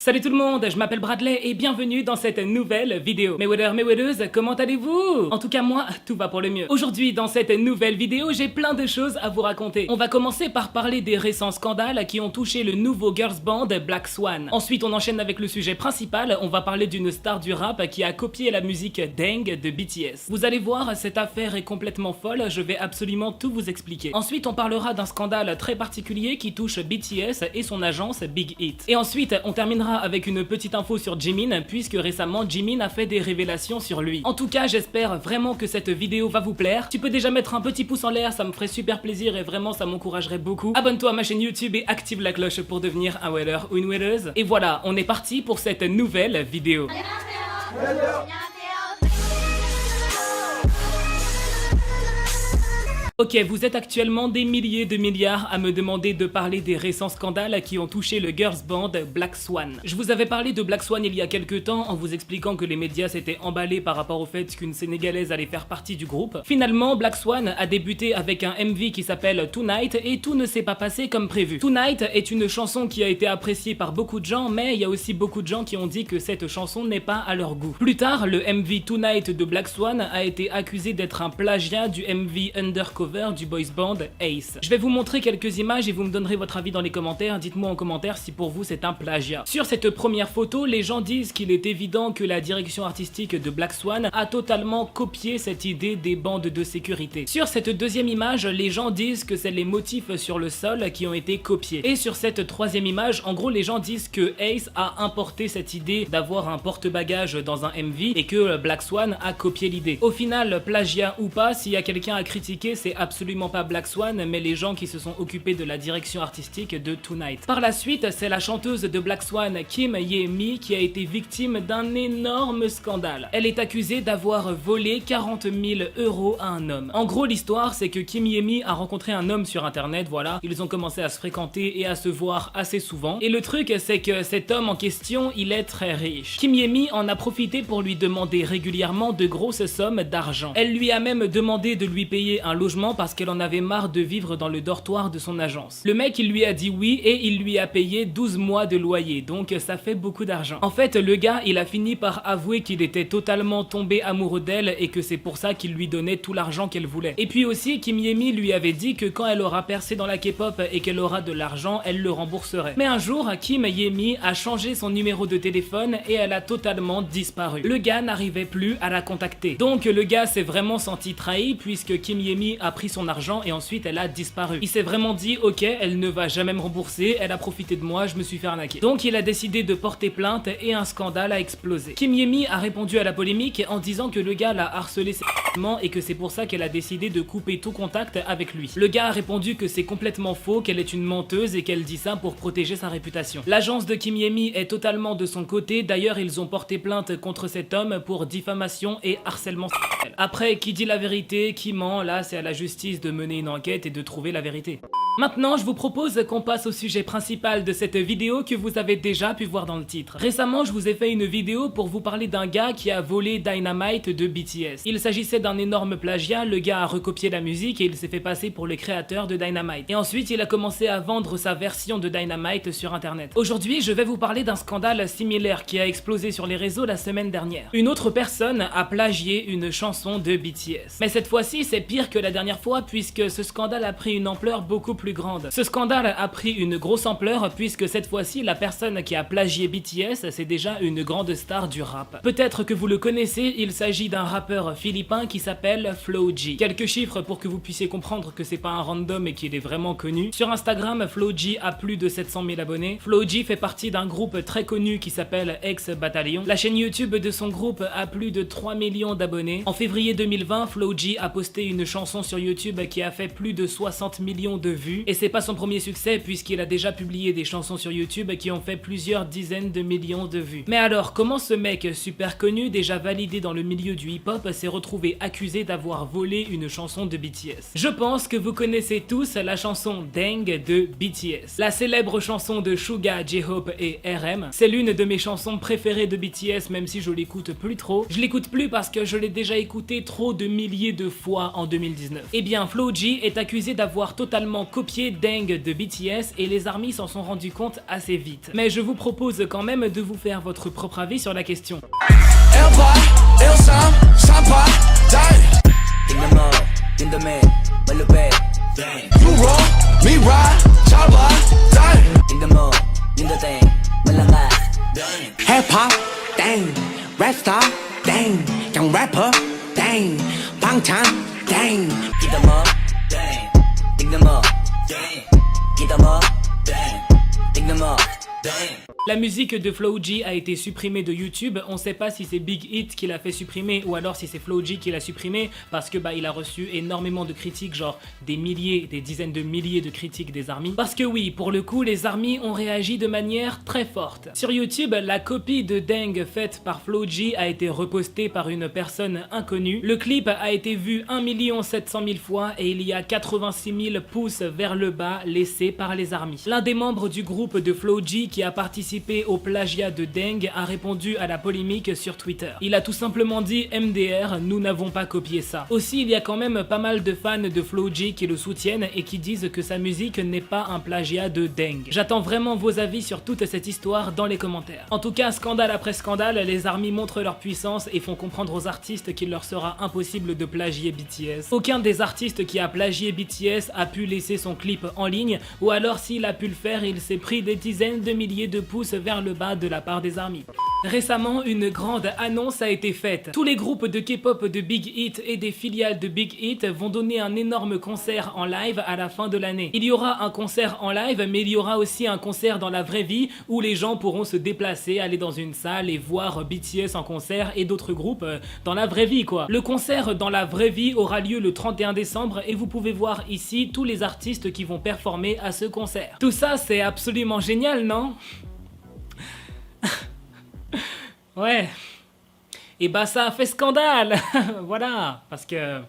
Salut tout le monde, je m'appelle Bradley et bienvenue dans cette nouvelle vidéo. Mes wedders, mes weddeuses, comment allez-vous? En tout cas moi, tout va pour le mieux. Aujourd'hui dans cette nouvelle vidéo, j'ai plein de choses à vous raconter. On va commencer par parler des récents scandales qui ont touché le nouveau girls band Black Swan. Ensuite on enchaîne avec le sujet principal, on va parler d'une star du rap qui a copié la musique Dang de BTS. Vous allez voir, cette affaire est complètement folle, je vais absolument tout vous expliquer. Ensuite on parlera d'un scandale très particulier qui touche BTS et son agence Big Hit. Et ensuite on terminera avec une petite info sur Jimin, puisque récemment Jimin a fait des révélations sur lui. En tout cas, j'espère vraiment que cette vidéo va vous plaire. Tu peux déjà mettre un petit pouce en l'air, ça me ferait super plaisir et vraiment ça m'encouragerait beaucoup. Abonne-toi à ma chaîne YouTube et active la cloche pour devenir un wedder ou une weddeuse. Et voilà, on est parti pour cette nouvelle vidéo. Ok, vous êtes actuellement des milliers de milliards à me demander de parler des récents scandales qui ont touché le girls band Black Swan. Je vous avais parlé de Black Swan il y a quelques temps en vous expliquant que les médias s'étaient emballés par rapport au fait qu'une sénégalaise allait faire partie du groupe. Finalement, Black Swan a débuté avec un MV qui s'appelle Tonight et tout ne s'est pas passé comme prévu. Tonight est une chanson qui a été appréciée par beaucoup de gens, mais il y a aussi beaucoup de gens qui ont dit que cette chanson n'est pas à leur goût. Plus tard, le MV Tonight de Black Swan a été accusé d'être un plagiat du MV Undercover du boys band Ace. Je vais vous montrer quelques images et vous me donnerez votre avis dans les commentaires. Dites-moi en commentaire si pour vous c'est un plagiat. Sur cette première photo, les gens disent qu'il est évident que la direction artistique de Black Swan a totalement copié cette idée des bandes de sécurité. Sur cette deuxième image, les gens disent que c'est les motifs sur le sol qui ont été copiés. Et sur cette troisième image, en gros les gens disent que Ace a importé cette idée d'avoir un porte-bagages dans un MV et que Black Swan a copié l'idée. Au final, plagiat ou pas, s'il y a quelqu'un à critiquer, c'est absolument pas Black Swan, mais les gens qui se sont occupés de la direction artistique de Tonight. Par la suite, c'est la chanteuse de Black Swan, Kim Ye-mi, qui a été victime d'un énorme scandale. Elle est accusée d'avoir volé 40 000 € à un homme. En gros, l'histoire, c'est que Kim Ye-mi a rencontré un homme sur internet, voilà. Ils ont commencé à se fréquenter et à se voir assez souvent. Et le truc, c'est que cet homme en question, il est très riche. Kim Ye-mi en a profité pour lui demander régulièrement de grosses sommes d'argent. Elle lui a même demandé de lui payer un logement parce qu'elle en avait marre de vivre dans le dortoir de son agence. Le mec, il lui a dit oui et il lui a payé 12 mois de loyer, donc ça fait beaucoup d'argent. En fait, le gars, il a fini par avouer qu'il était totalement tombé amoureux d'elle et que c'est pour ça qu'il lui donnait tout l'argent qu'elle voulait. Et puis aussi, Kim Ye-mi lui avait dit que quand elle aura percé dans la K-pop et qu'elle aura de l'argent, elle le rembourserait. Mais un jour, Kim Ye-mi a changé son numéro de téléphone et elle a totalement disparu. Le gars n'arrivait plus à la contacter. Donc le gars s'est vraiment senti trahi puisque Kim Ye-mi a pris son argent et ensuite elle a disparu. Il s'est vraiment dit ok, elle ne va jamais me rembourser, elle a profité de moi, je me suis fait arnaquer. Donc il a décidé de porter plainte et un scandale a explosé. Kim Ye-mi a répondu à la polémique en disant que le gars l'a harcelé sexuellement et que c'est pour ça qu'elle a décidé de couper tout contact avec lui. Le gars a répondu que c'est complètement faux, qu'elle est une menteuse et qu'elle dit ça pour protéger sa réputation. L'agence de Kim Ye-mi est totalement de son côté, d'ailleurs ils ont porté plainte contre cet homme pour diffamation et harcèlement sexuel. Après, qui dit la vérité, qui ment, là c'est à la justice de mener une enquête et de trouver la vérité. Maintenant, je vous propose qu'on passe au sujet principal de cette vidéo que vous avez déjà pu voir dans le titre. Récemment, je vous ai fait une vidéo pour vous parler d'un gars qui a volé Dynamite de BTS. Il s'agissait d'un énorme plagiat, le gars a recopié la musique et il s'est fait passer pour le créateur de Dynamite. Et ensuite, il a commencé à vendre sa version de Dynamite sur internet. Aujourd'hui, je vais vous parler d'un scandale similaire qui a explosé sur les réseaux la semaine dernière. Une autre personne a plagié une chanson de BTS. Mais cette fois-ci, c'est pire que la dernière fois puisque ce scandale a pris une ampleur beaucoup plus grande. Ce scandale a pris une grosse ampleur puisque cette fois-ci la personne qui a plagié BTS c'est déjà une grande star du rap. Peut-être que vous le connaissez, il s'agit d'un rappeur philippin qui s'appelle Flow G. Quelques chiffres pour que vous puissiez comprendre que c'est pas un random et qu'il est vraiment connu. Sur Instagram, Flow G a plus de 700 000 abonnés. Flow G fait partie d'un groupe très connu qui s'appelle X Battalion. La chaîne YouTube de son groupe a plus de 3 millions d'abonnés. En février 2020, Flow G a posté une chanson sur YouTube qui a fait plus de 60 millions de vues. Et c'est pas son premier succès puisqu'il a déjà publié des chansons sur YouTube qui ont fait plusieurs dizaines de millions de vues. Mais alors, comment ce mec super connu, déjà validé dans le milieu du hip-hop, s'est retrouvé accusé d'avoir volé une chanson de BTS? Je pense que vous connaissez tous la chanson Dang de BTS. La célèbre chanson de Suga, J-Hope et RM. C'est l'une de mes chansons préférées de BTS même si je l'écoute plus trop. Je l'écoute plus parce que je l'ai déjà écouté trop de milliers de fois en 2019. Eh bien, Flow G est accusé d'avoir totalement copié copié Dang de BTS et les ARMY s'en sont rendus compte assez vite. Mais je vous propose quand même de vous faire votre propre avis sur la question. Hip-hop, dang, rap star, dang, young rapper, dang, Bangtan, dang. Get them up, dang, dig them up, dang, get them up, dang, dig them up, dang. La musique de Flow G a été supprimée de YouTube, on sait pas si c'est Big Hit qui l'a fait supprimer ou alors si c'est Flow G qui l'a supprimé parce que il a reçu énormément de critiques, genre des milliers, des dizaines de milliers de critiques des ARMY. Parce que oui, pour le coup, les ARMY ont réagi de manière très forte. Sur YouTube, la copie de Dang faite par Flow G a été repostée par une personne inconnue. Le clip a été vu 1 700 000 fois et il y a 86 000 pouces vers le bas laissés par les ARMY. L'un des membres du groupe de Flow G qui a participé au plagiat de Dang a répondu à la polémique sur Twitter. Il a tout simplement dit MDR, nous n'avons pas copié ça. Aussi, il y a quand même pas mal de fans de Flow G qui le soutiennent et qui disent que sa musique n'est pas un plagiat de Dang. J'attends vraiment vos avis sur toute cette histoire dans les commentaires. En tout cas, scandale après scandale, les ARMY montrent leur puissance et font comprendre aux artistes qu'il leur sera impossible de plagier BTS. Aucun des artistes qui a plagié BTS a pu laisser son clip en ligne, ou alors s'il a pu le faire, il s'est pris des dizaines de milliers de pouces vers le bas de la part des ARMY. Récemment, une grande annonce a été faite. Tous les groupes de K-pop de Big Hit et des filiales de Big Hit vont donner un énorme concert en live à la fin de l'année. Il y aura un concert en live, mais il y aura aussi un concert dans la vraie vie où les gens pourront se déplacer, aller dans une salle et voir BTS en concert et d'autres groupes dans la vraie vie quoi. Le concert dans la vraie vie aura lieu le 31 décembre et vous pouvez voir ici tous les artistes qui vont performer à ce concert. Tout ça c'est absolument génial, non? Ouais. Et bah ça a fait scandale. Voilà. Parce que...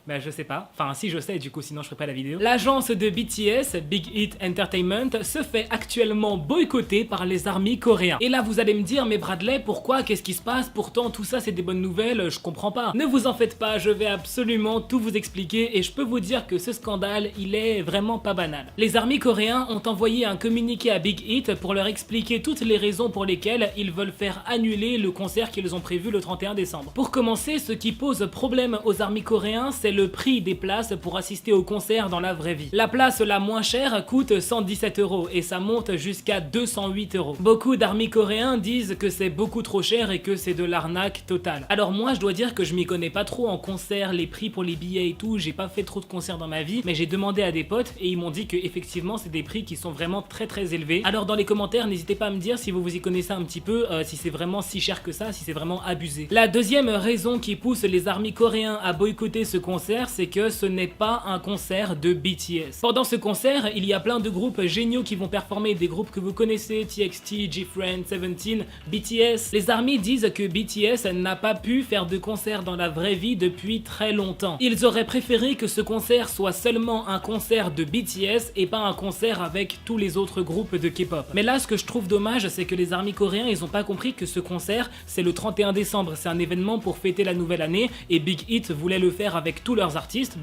je sais pas. Enfin, si je sais, du coup, sinon je ferai pas la vidéo. L'agence de BTS, Big Hit Entertainment, se fait actuellement boycotter par les ARMY coréens. Et là, vous allez me dire, mais Bradley, pourquoi? Qu'est-ce qui se passe? Pourtant, tout ça, c'est des bonnes nouvelles, je comprends pas. Ne vous en faites pas, je vais absolument tout vous expliquer et je peux vous dire que ce scandale, il est vraiment pas banal. Les ARMY coréens ont envoyé un communiqué à Big Hit pour leur expliquer toutes les raisons pour lesquelles ils veulent faire annuler le concert qu'ils ont prévu le 31 décembre. Pour commencer, ce qui pose problème aux ARMY coréens, c'est le prix des places pour assister au concert dans la vraie vie. La place la moins chère coûte 117 € et ça monte jusqu'à 208 €. Beaucoup d'ARMY coréens disent que c'est beaucoup trop cher et que c'est de l'arnaque totale. Alors moi je dois dire que je m'y connais pas trop en concert, les prix pour les billets et tout, j'ai pas fait trop de concerts dans ma vie, mais j'ai demandé à des potes et ils m'ont dit que effectivement c'est des prix qui sont vraiment très élevés. Alors dans les commentaires n'hésitez pas à me dire si vous vous y connaissez un petit peu, si c'est vraiment si cher que ça, si c'est vraiment abusé. La deuxième raison qui pousse les ARMY coréens à boycotter ce concert, c'est que ce n'est pas un concert de BTS. Pendant ce concert, il y a plein de groupes géniaux qui vont performer, des groupes que vous connaissez, TXT, GFriends, Seventeen, BTS. Les ARMY disent que BTS n'a pas pu faire de concert dans la vraie vie depuis très longtemps. Ils auraient préféré que ce concert soit seulement un concert de BTS et pas un concert avec tous les autres groupes de K-pop. Mais là, ce que je trouve dommage, c'est que les ARMY coréens, ils ont pas compris que ce concert, c'est le 31 décembre, c'est un événement pour fêter la nouvelle année et Big Hit voulait le faire avec tous leurs artistes,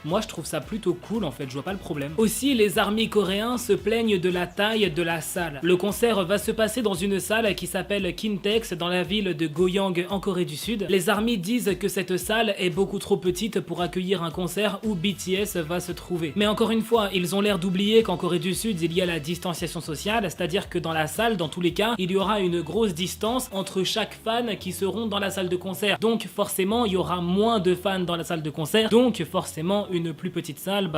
moi je trouve ça plutôt cool en fait, je vois pas le problème. Aussi, les ARMY coréens se plaignent de la taille de la salle. Le concert va se passer dans une salle qui s'appelle Kintex dans la ville de Goyang en Corée du Sud. Les ARMY disent que cette salle est beaucoup trop petite pour accueillir un concert où BTS va se trouver. Mais encore une fois, ils ont l'air d'oublier qu'en Corée du Sud il y a la distanciation sociale, c'est-à-dire que dans la salle, dans tous les cas, il y aura une grosse distance entre chaque fan qui seront dans la salle de concert. Donc forcément, il y aura moins de fans dans la salle de concert, donc forcément une plus petite salle,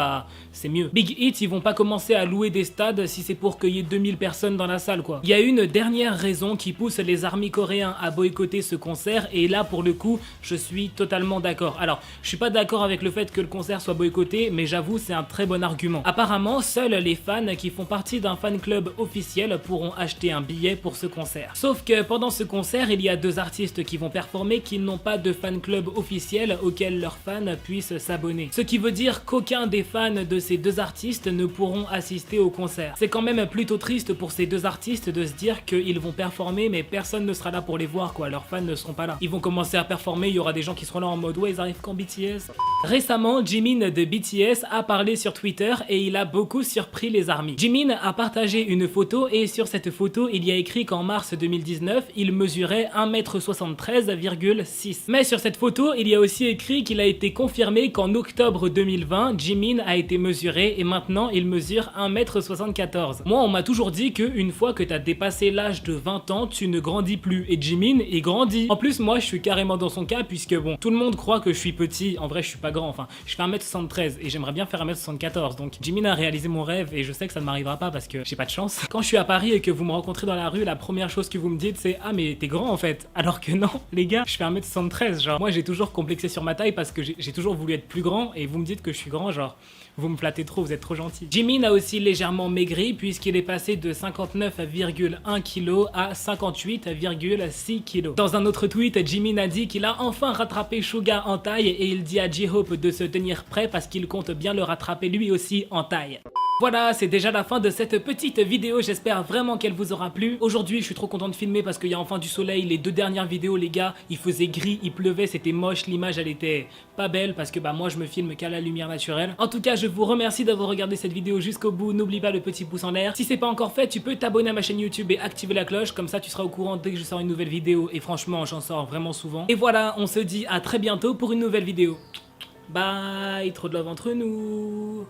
c'est mieux. Big Hit, ils vont pas commencer à louer des stades si c'est pour qu'il y ait 2000 personnes dans la salle quoi. Il y a une dernière raison qui pousse les ARMY coréens à boycotter ce concert et là pour le coup, je suis totalement d'accord. Alors, je suis pas d'accord avec le fait que le concert soit boycotté, mais j'avoue c'est un très bon argument. Apparemment, seuls les fans qui font partie d'un fan club officiel pourront acheter un billet pour ce concert. Sauf que pendant ce concert, il y a deux artistes qui vont performer qui n'ont pas de fan club officiel auquel leurs fans puissent s'abonner. Ce qui veut dire qu'aucun des fans de ces deux artistes ne pourront assister au concert. C'est quand même plutôt triste pour ces deux artistes de se dire qu'ils vont performer mais personne ne sera là pour les voir quoi, leurs fans ne seront pas là. Ils vont commencer à performer, il y aura des gens qui seront là en mode ouais ils arrivent quand BTS. Récemment, Jimin de BTS a parlé sur Twitter et il a beaucoup surpris les ARMY. Jimin a partagé une photo et sur cette photo il y a écrit qu'en mars 2019 il mesurait 1m73,6. Mais sur cette photo il y a aussi écrit qu'il a été confirmé qu'en octobre 2020 Jimin a été mesuré et maintenant il mesure 1m74. Moi on m'a toujours dit qu'une fois que t'as dépassé l'âge de 20 ans tu ne grandis plus et Jimin il grandit. En plus moi je suis carrément dans son cas puisque bon tout le monde croit que je suis petit, en vrai je suis pas grand, enfin je fais 1m73 et j'aimerais bien faire 1m74 donc Jimin a réalisé mon rêve et je sais que ça ne m'arrivera pas parce que j'ai pas de chance. Quand je suis à Paris et que vous me rencontrez dans la rue, la première chose que vous me dites c'est ah mais t'es grand en fait, alors que non les gars je fais 1m73 genre. Moi j'ai toujours complexé sur ma taille parce que j'ai toujours voulu être plus grand et vous me dites que je suis grand genre. Vous me flattez trop, vous êtes trop gentil. Jimin a aussi légèrement maigri puisqu'il est passé de 59,1 kg à 58,6 kg. Dans un autre tweet, Jimin a dit qu'il a enfin rattrapé Suga en taille et il dit à J-Hope de se tenir prêt parce qu'il compte bien le rattraper lui aussi en taille. Voilà, c'est déjà la fin de cette petite vidéo, j'espère vraiment qu'elle vous aura plu. Aujourd'hui, je suis trop content de filmer parce qu'il y a enfin du soleil. Les deux dernières vidéos, les gars, il faisait gris, il pleuvait, c'était moche, l'image elle était pas belle parce que bah moi je me filme qu'à la lumière naturelle. En tout cas, je vous remercie d'avoir regardé cette vidéo jusqu'au bout. N'oublie pas le petit pouce en l'air. Si c'est pas encore fait, tu peux t'abonner à ma chaîne YouTube et activer la cloche, comme ça tu seras au courant dès que je sors une nouvelle vidéo. Et franchement, j'en sors vraiment souvent. Et voilà, on se dit à très bientôt pour une nouvelle vidéo. Bye, trop de love entre nous.